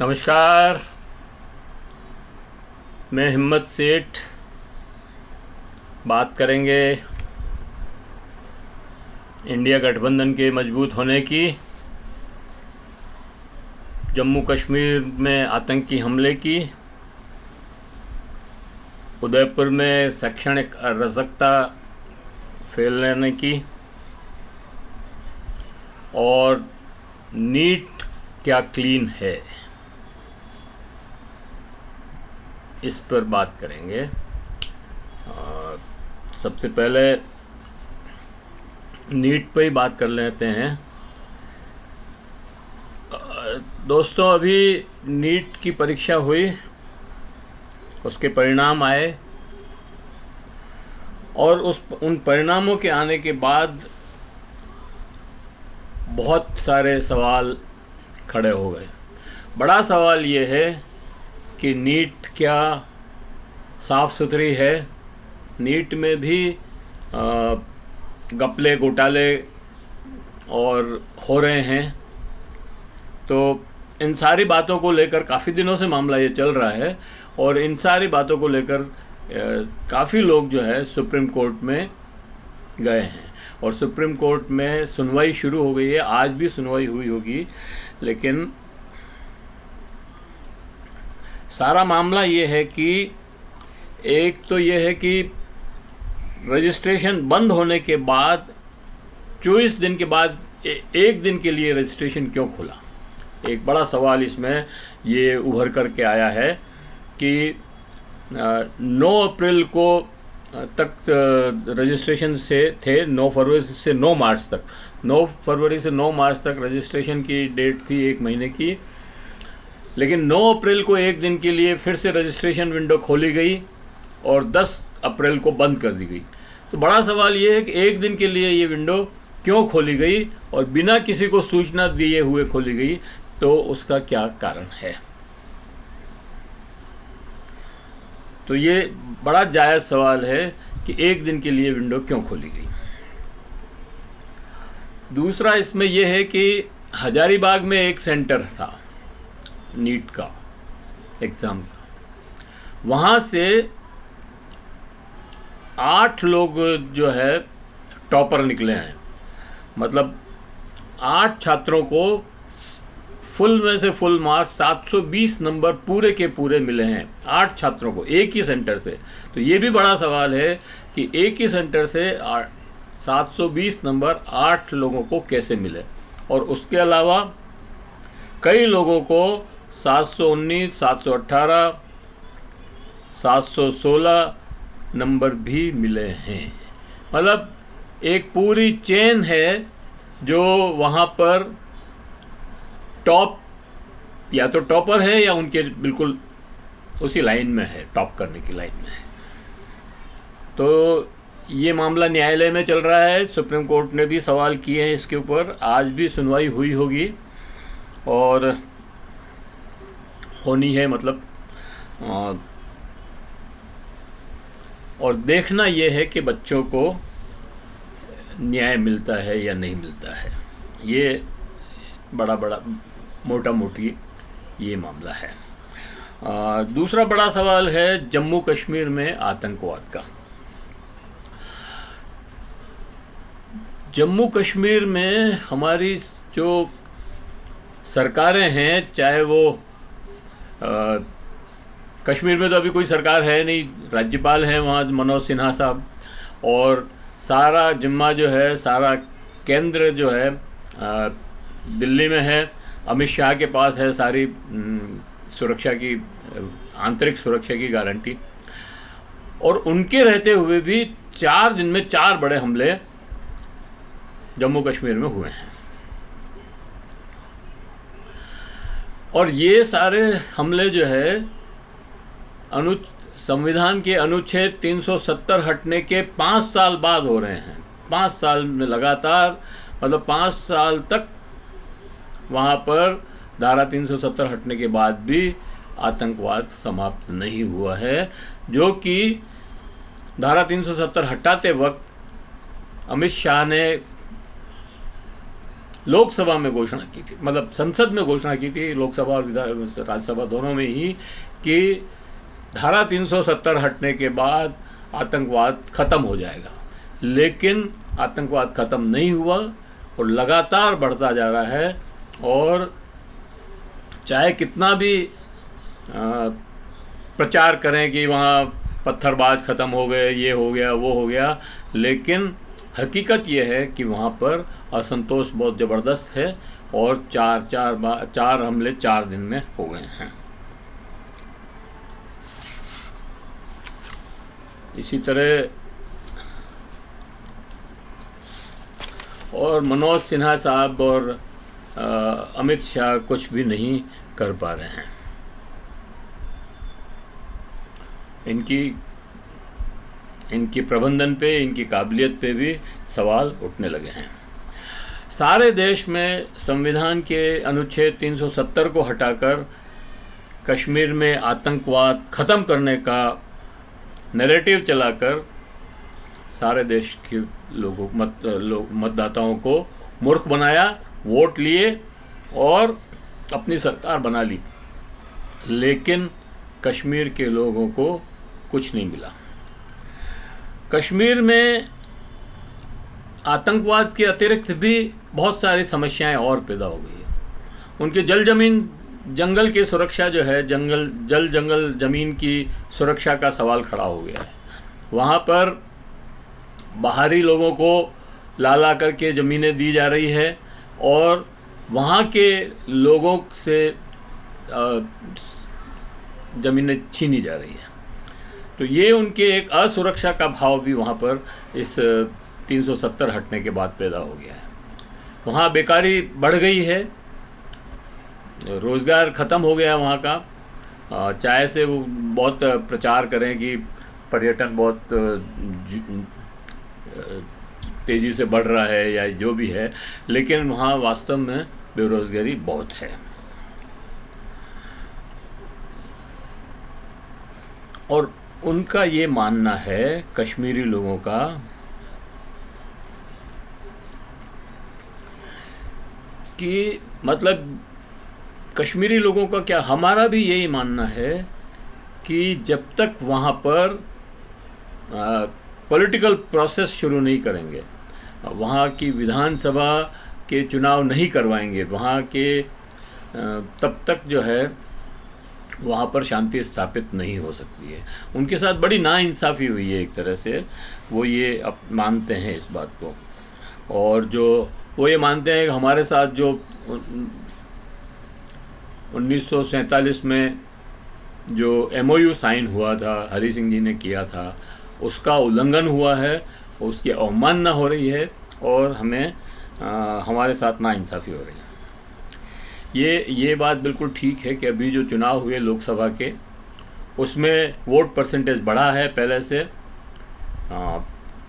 नमस्कार। मैं हिम्मत सेठ बात करेंगे इंडिया गठबंधन के मजबूत होने की, जम्मू कश्मीर में आतंकी हमले की, उदयपुर में शैक्षणिक अराजकता फैलाने की और नीट क्या क्लीन है, इस पर बात करेंगे। सबसे पहले नीट पे ही बात कर लेते हैं। दोस्तों, अभी नीट की परीक्षा हुई, उसके परिणाम आए और उन परिणामों के आने के बाद बहुत सारे सवाल खड़े हो गए। बड़ा सवाल ये है कि नीट क्या साफ़ सुथरी है? नीट में भी घपले घोटाले और हो रहे हैं। तो इन सारी बातों को लेकर काफ़ी दिनों से मामला ये चल रहा है और इन सारी बातों को लेकर काफ़ी लोग जो है सुप्रीम कोर्ट में गए हैं और सुप्रीम कोर्ट में सुनवाई शुरू हो गई है। आज भी सुनवाई हुई होगी, लेकिन सारा मामला ये है कि एक तो ये है कि रजिस्ट्रेशन बंद होने के बाद 24 दिन के बाद एक दिन के लिए रजिस्ट्रेशन क्यों खुला। एक बड़ा सवाल इसमें ये उभर कर के आया है कि 9 अप्रैल को तक रजिस्ट्रेशन से थे, 9 फरवरी से 9 मार्च तक, 9 फरवरी से 9 मार्च तक रजिस्ट्रेशन की डेट थी, एक महीने की। लेकिन 9 अप्रैल को एक दिन के लिए फिर से रजिस्ट्रेशन विंडो खोली गई और 10 अप्रैल को बंद कर दी गई। तो बड़ा सवाल ये है कि एक दिन के लिए ये विंडो क्यों खोली गई और बिना किसी को सूचना दिए हुए खोली गई, तो उसका क्या कारण है। तो ये बड़ा जायज़ सवाल है कि एक दिन के लिए विंडो क्यों खोली गई। दूसरा इसमें यह है कि हजारीबाग में एक सेंटर था, नीट का एग्ज़ाम था, वहाँ से 8 लोग जो है टॉपर निकले हैं। मतलब 8 छात्रों को फुल में से फुल मार्क्स 720 नंबर पूरे के पूरे मिले हैं, 8 छात्रों को एक ही सेंटर से। तो ये भी बड़ा सवाल है कि एक ही सेंटर से 720 नंबर 8 लोगों को कैसे मिले। और उसके अलावा कई लोगों को 719, 718, 716 नंबर भी मिले हैं। मतलब एक पूरी चेन है जो वहाँ पर टॉप, या तो टॉपर है या उनके बिल्कुल उसी लाइन में है, टॉप करने की लाइन में है। तो ये मामला न्यायालय में चल रहा है, सुप्रीम कोर्ट ने भी सवाल किए हैं इसके ऊपर। आज भी सुनवाई हुई होगी और होनी है, मतलब और देखना यह है कि बच्चों को न्याय मिलता है या नहीं मिलता है। ये बड़ा मोटा मोटी ये मामला है। दूसरा बड़ा सवाल है जम्मू कश्मीर में आतंकवाद का। जम्मू कश्मीर में हमारी जो सरकारें हैं, चाहे वो कश्मीर में तो अभी कोई सरकार है नहीं, राज्यपाल हैं वहाँ मनोज सिन्हा साहब, और सारा जिम्मा जो है, सारा केंद्र जो है दिल्ली में है, अमित शाह के पास है सारी सुरक्षा की, आंतरिक सुरक्षा की गारंटी। और उनके रहते हुए भी 4 दिन में 4 बड़े हमले जम्मू कश्मीर में हुए हैं। और ये सारे हमले जो है संविधान के अनुच्छेद 370 हटने के 5 साल बाद हो रहे हैं। 5 साल में लगातार, मतलब 5 साल तक वहाँ पर धारा 370 हटने के बाद भी आतंकवाद समाप्त नहीं हुआ है, जो कि धारा 370 हटाते वक्त अमित शाह ने लोकसभा में घोषणा की थी, मतलब संसद में घोषणा की थी, लोकसभा और राज्यसभा दोनों में ही, कि धारा 370 हटने के बाद आतंकवाद ख़त्म हो जाएगा। लेकिन आतंकवाद ख़त्म नहीं हुआ और लगातार बढ़ता जा रहा है। और चाहे कितना भी प्रचार करें कि वहाँ पत्थरबाज ख़त्म हो गए, ये हो गया, वो हो गया, लेकिन हकीकत ये है कि वहाँ पर असंतोष बहुत ज़बरदस्त है और चार हमले 4 दिन में हो गए हैं। इसी तरह और मनोज सिन्हा साहब और अमित शाह कुछ भी नहीं कर पा रहे हैं। इनकी प्रबंधन पे, इनकी काबिलियत पे भी सवाल उठने लगे हैं। सारे देश में संविधान के अनुच्छेद 370 को हटाकर कश्मीर में आतंकवाद ख़त्म करने का नैरेटिव चलाकर सारे देश के मतदाताओं को मूर्ख बनाया, वोट लिए और अपनी सरकार बना ली। लेकिन कश्मीर के लोगों को कुछ नहीं मिला। कश्मीर में आतंकवाद के अतिरिक्त भी बहुत सारी समस्याएं और पैदा हो गई है। उनके जंगल की सुरक्षा जो है, जंगल ज़मीन की सुरक्षा का सवाल खड़ा हो गया है। वहाँ पर बाहरी लोगों को ला करके ज़मीनें दी जा रही है और वहाँ के लोगों से ज़मीनें छीनी जा रही है। तो ये उनके एक असुरक्षा का भाव भी वहाँ पर इस 370 हटने के बाद पैदा हो गया है। वहाँ बेकारी बढ़ गई है, रोज़गार ख़त्म हो गया वहाँ का। चाहे से वो बहुत प्रचार करें कि पर्यटन बहुत तेज़ी से बढ़ रहा है या जो भी है, लेकिन वहाँ वास्तव में बेरोज़गारी बहुत है। और उनका ये मानना है, कश्मीरी लोगों का, कि मतलब कश्मीरी लोगों का क्या, हमारा भी यही मानना है कि जब तक वहाँ पर पॉलिटिकल प्रोसेस शुरू नहीं करेंगे, वहाँ की विधानसभा के चुनाव नहीं करवाएंगे वहाँ के, तब तक जो है वहाँ पर शांति स्थापित नहीं हो सकती है। उनके साथ बड़ी नाइंसाफ़ी हुई है एक तरह से, वो ये अब मानते हैं इस बात को। और जो वो ये मानते हैं कि हमारे साथ जो 1947 में जो MOU साइन हुआ था, हरी सिंह जी ने किया था, उसका उल्लंघन हुआ है, उसकी अवमानना हो रही है और हमें हमारे साथ नाइंसाफ़ी हो रही है। ये बात बिल्कुल ठीक है कि अभी जो चुनाव हुए लोकसभा के, उसमें वोट परसेंटेज बढ़ा है पहले से,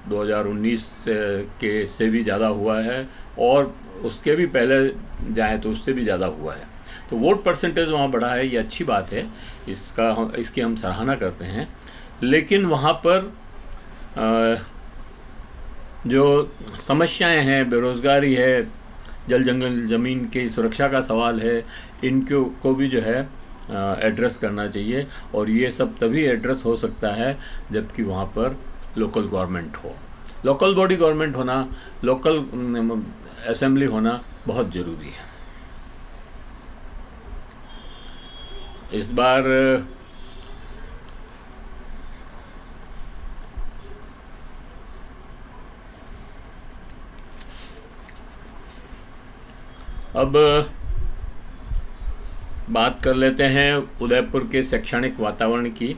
2019 के से भी ज़्यादा हुआ है और उसके भी पहले जाएं तो उससे भी ज़्यादा हुआ है। तो वोट परसेंटेज वहाँ बढ़ा है, ये अच्छी बात है, इसकी हम सराहना करते हैं। लेकिन वहाँ पर जो समस्याएं हैं, बेरोज़गारी है, जल जंगल ज़मीन की सुरक्षा का सवाल है, इनको को भी जो है एड्रेस करना चाहिए। और ये सब तभी एड्रेस हो सकता है जबकि वहाँ पर लोकल गवर्नमेंट हो, लोकल बॉडी गवर्नमेंट होना, लोकल असेंबली होना बहुत ज़रूरी है। इस बार अब बात कर लेते हैं उदयपुर के शैक्षणिक वातावरण की।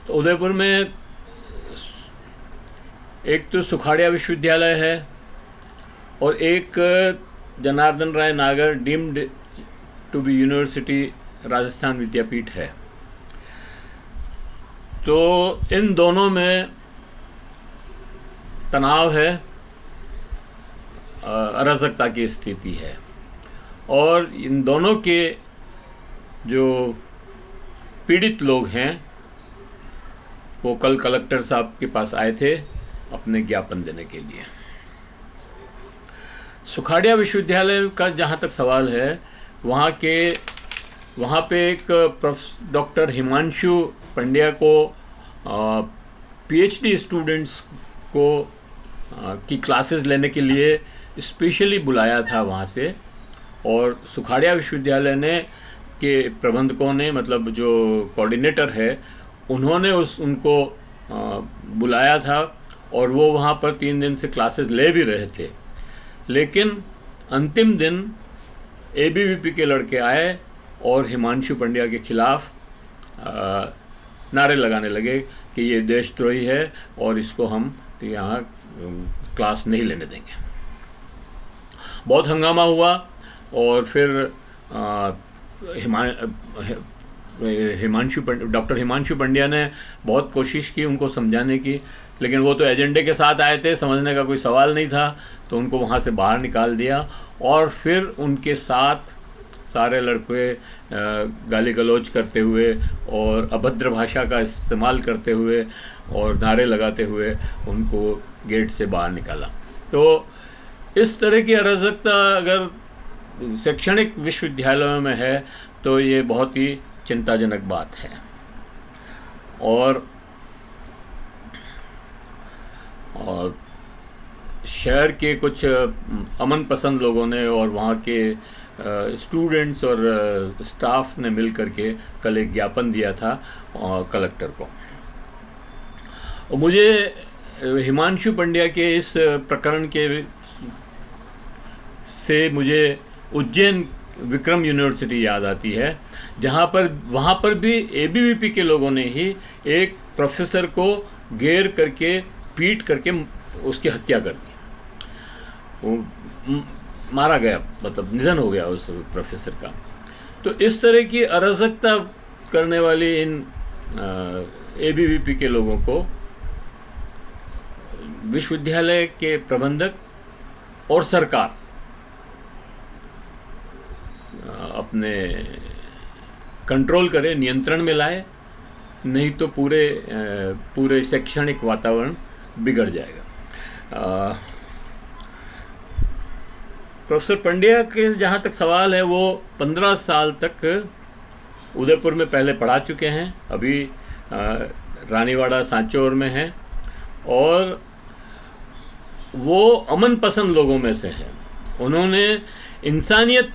तो उदयपुर में एक तो सुखाड़िया विश्वविद्यालय है और एक Janardan Rai Nagar deemed to be university Rajasthan Vidyapeeth है। तो इन दोनों में तनाव है, अराजकता की स्थिति है। और इन दोनों के जो पीड़ित लोग हैं वो कल कलेक्टर साहब के पास आए थे अपने ज्ञापन देने के लिए। सुखाड़िया विश्वविद्यालय का जहाँ तक सवाल है, वहाँ पे एक डॉक्टर हिमांशु पंड्या को पीएचडी स्टूडेंट्स को की क्लासेस लेने के लिए स्पेशली बुलाया था वहाँ से, और सुखाड़िया विश्वविद्यालय ने के प्रबंधकों ने, मतलब जो कोऑर्डिनेटर है, उन्होंने उनको बुलाया था और वो वहाँ पर 3 दिन से क्लासेस ले भी रहे थे। लेकिन अंतिम दिन एबीवीपी के लड़के आए और हिमांशु पंड्या के खिलाफ नारे लगाने लगे कि ये देशद्रोही है और इसको हम यहाँ क्लास नहीं लेने देंगे। बहुत हंगामा हुआ और फिर डॉक्टर हिमांशु पंड्या ने बहुत कोशिश की उनको समझाने की, लेकिन वो तो एजेंडे के साथ आए थे, समझने का कोई सवाल नहीं था, तो उनको वहाँ से बाहर निकाल दिया। और फिर उनके साथ सारे लड़के गाली गलौज करते हुए और अभद्र भाषा का इस्तेमाल करते हुए और नारे लगाते हुए उनको गेट से बाहर निकाला। तो इस तरह की अराजकता अगर शैक्षणिक विश्वविद्यालयों में है तो ये बहुत ही चिंताजनक बात है। और शहर के कुछ अमन पसंद लोगों ने और वहाँ के स्टूडेंट्स और स्टाफ ने मिल करके कल एक ज्ञापन दिया था कलेक्टर को। और मुझे हिमांशु पंड्या के इस प्रकरण के से मुझे उज्जैन विक्रम यूनिवर्सिटी याद आती है, वहाँ पर भी एबीवीपी के लोगों ने ही एक प्रोफेसर को घेर करके पीट करके उसकी हत्या कर दी। वो मारा गया, मतलब निधन हो गया उस प्रोफेसर का। तो इस तरह की अराजकता करने वाली इन एबीवीपी के लोगों को विश्वविद्यालय के प्रबंधक और सरकार अपने कंट्रोल करे, नियंत्रण में लाए, नहीं तो पूरे शैक्षणिक वातावरण बिगड़ जाएगा। प्रोफेसर पंड्या के जहाँ तक सवाल है, वो 15 साल तक उदयपुर में पहले पढ़ा चुके हैं, अभी रानीवाड़ा सांचौर में हैं, और वो अमन पसंद लोगों में से हैं। उन्होंने इंसानियत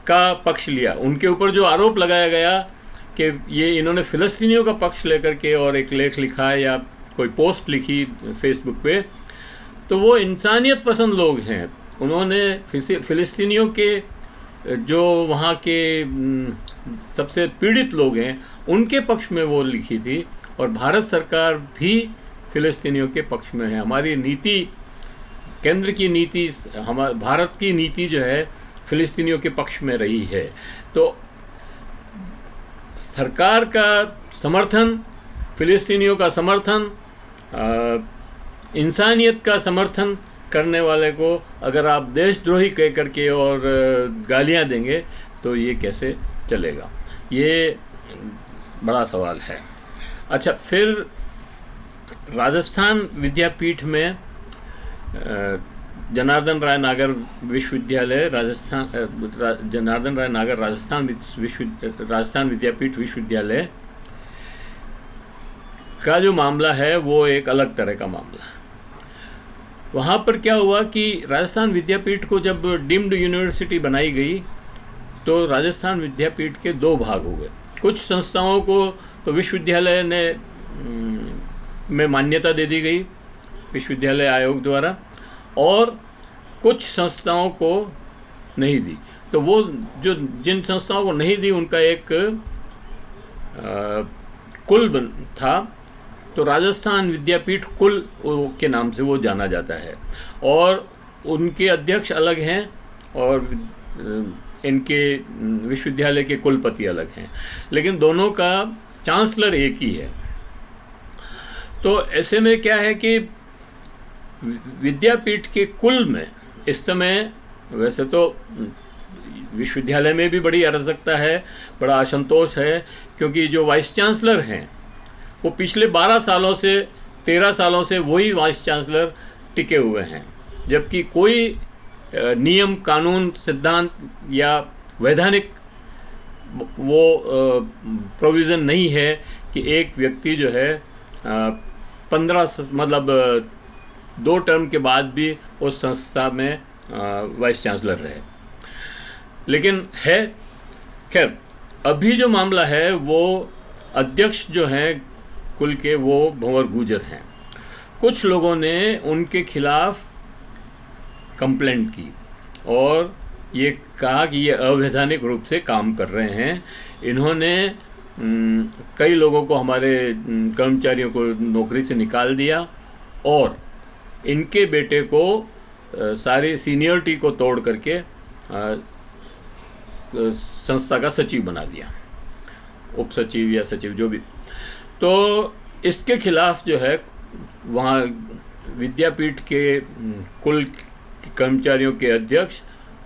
का पक्ष लिया। उनके ऊपर जो आरोप लगाया गया कि ये इन्होंने फ़िलिस्तीनियों का पक्ष लेकर के और एक लेख लिखा है या कोई पोस्ट लिखी फेसबुक पे, तो वो इंसानियत पसंद लोग हैं। उन्होंने फ़िलिस्तीनियों के जो वहाँ के सबसे पीड़ित लोग हैं उनके पक्ष में वो लिखी थी, और भारत सरकार भी फ़िलिस्तीनियों के पक्ष में है। हमारी नीति, केंद्र की नीति, भारत की नीति जो है फ़िलिस्तीनियों के पक्ष में रही है। तो सरकार का समर्थन, फ़िलिस्तीनियों का समर्थन, इंसानियत का समर्थन करने वाले को अगर आप देशद्रोही कह करके और गालियां देंगे तो ये कैसे चलेगा, ये बड़ा सवाल है। अच्छा, फिर राजस्थान विद्यापीठ में जनार्दन राय नागर विश्वविद्यालय जनार्दन राय नागर राजस्थान विद्यापीठ विश्वविद्यालय का जो मामला है वो एक अलग तरह का मामला है। वहाँ पर क्या हुआ कि राजस्थान विद्यापीठ को जब डीम्ड यूनिवर्सिटी बनाई गई तो राजस्थान विद्यापीठ के 2 भाग हो गए। कुछ संस्थाओं को तो विश्वविद्यालय में मान्यता दे दी गई विश्वविद्यालय आयोग द्वारा, और कुछ संस्थाओं को नहीं दी। तो वो जिन संस्थाओं को नहीं दी उनका एक कुल था, तो राजस्थान विद्यापीठ कुल के नाम से वो जाना जाता है, और उनके अध्यक्ष अलग हैं और इनके विश्वविद्यालय के कुलपति अलग हैं, लेकिन दोनों का चांसलर एक ही है। तो ऐसे में क्या है कि विद्यापीठ के कुल में इस समय, वैसे तो विश्वविद्यालय में भी बड़ी अराजकता है, बड़ा असंतोष है, क्योंकि जो वाइस चांसलर हैं वो पिछले 12 सालों से 13 सालों से वही वाइस चांसलर टिके हुए हैं, जबकि कोई नियम, कानून, सिद्धांत या वैधानिक वो प्रोविज़न नहीं है कि एक व्यक्ति जो है 2 टर्म के बाद भी उस संस्था में वाइस चांसलर रहे। लेकिन है, खैर अभी जो मामला है वो अध्यक्ष जो हैं कुल के वो भंवर गुर्जर हैं। कुछ लोगों ने उनके खिलाफ कंप्लेंट की और ये कहा कि ये अवैधानिक रूप से काम कर रहे हैं। इन्होंने कई लोगों को, हमारे कर्मचारियों को नौकरी से निकाल दिया और इनके बेटे को सारी सीनियरिटी को तोड़ करके संस्था का सचिव बना दिया, उप सचिव या सचिव जो भी। तो इसके खिलाफ जो है वहाँ विद्यापीठ के कुल कर्मचारियों के अध्यक्ष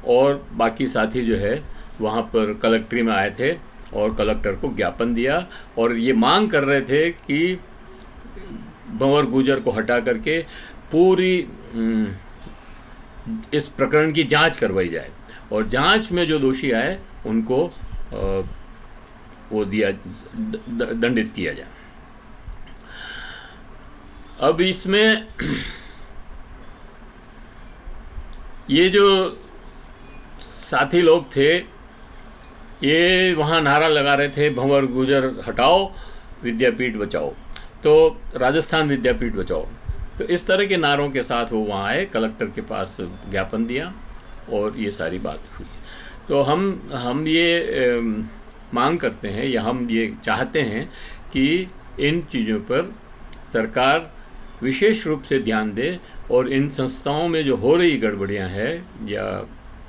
और बाकी साथी जो है वहाँ पर कलेक्ट्री में आए थे और कलेक्टर को ज्ञापन दिया और ये मांग कर रहे थे कि भंवर गुर्जर को हटा करके पूरी इस प्रकरण की जांच करवाई जाए और जांच में जो दोषी आए उनको वो दंडित किया जाए। अब इसमें ये जो साथी लोग थे ये वहाँ नारा लगा रहे थे, भंवर गुर्जर हटाओ, विद्यापीठ बचाओ, तो राजस्थान विद्यापीठ बचाओ। तो इस तरह के नारों के साथ वो वहाँ आए, कलेक्टर के पास ज्ञापन दिया और ये सारी बात हुई। तो हम ये मांग करते हैं या हम ये चाहते हैं कि इन चीज़ों पर सरकार विशेष रूप से ध्यान दे और इन संस्थाओं में जो हो रही गड़बड़ियाँ हैं या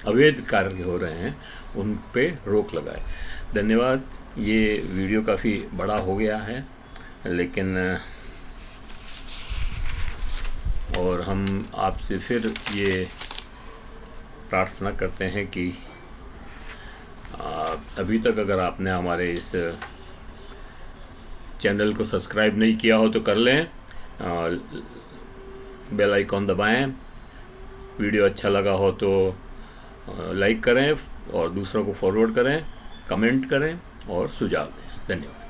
अवैध कार्य हो रहे हैं उन पे रोक लगाए। धन्यवाद। ये वीडियो काफ़ी बड़ा हो गया है, लेकिन और हम आपसे फिर ये प्रार्थना करते हैं कि अभी तक अगर आपने हमारे इस चैनल को सब्सक्राइब नहीं किया हो तो कर लें, बेल आइकॉन दबाएं, वीडियो अच्छा लगा हो तो लाइक करें और दूसरों को फॉरवर्ड करें, कमेंट करें और सुझाव दें। धन्यवाद।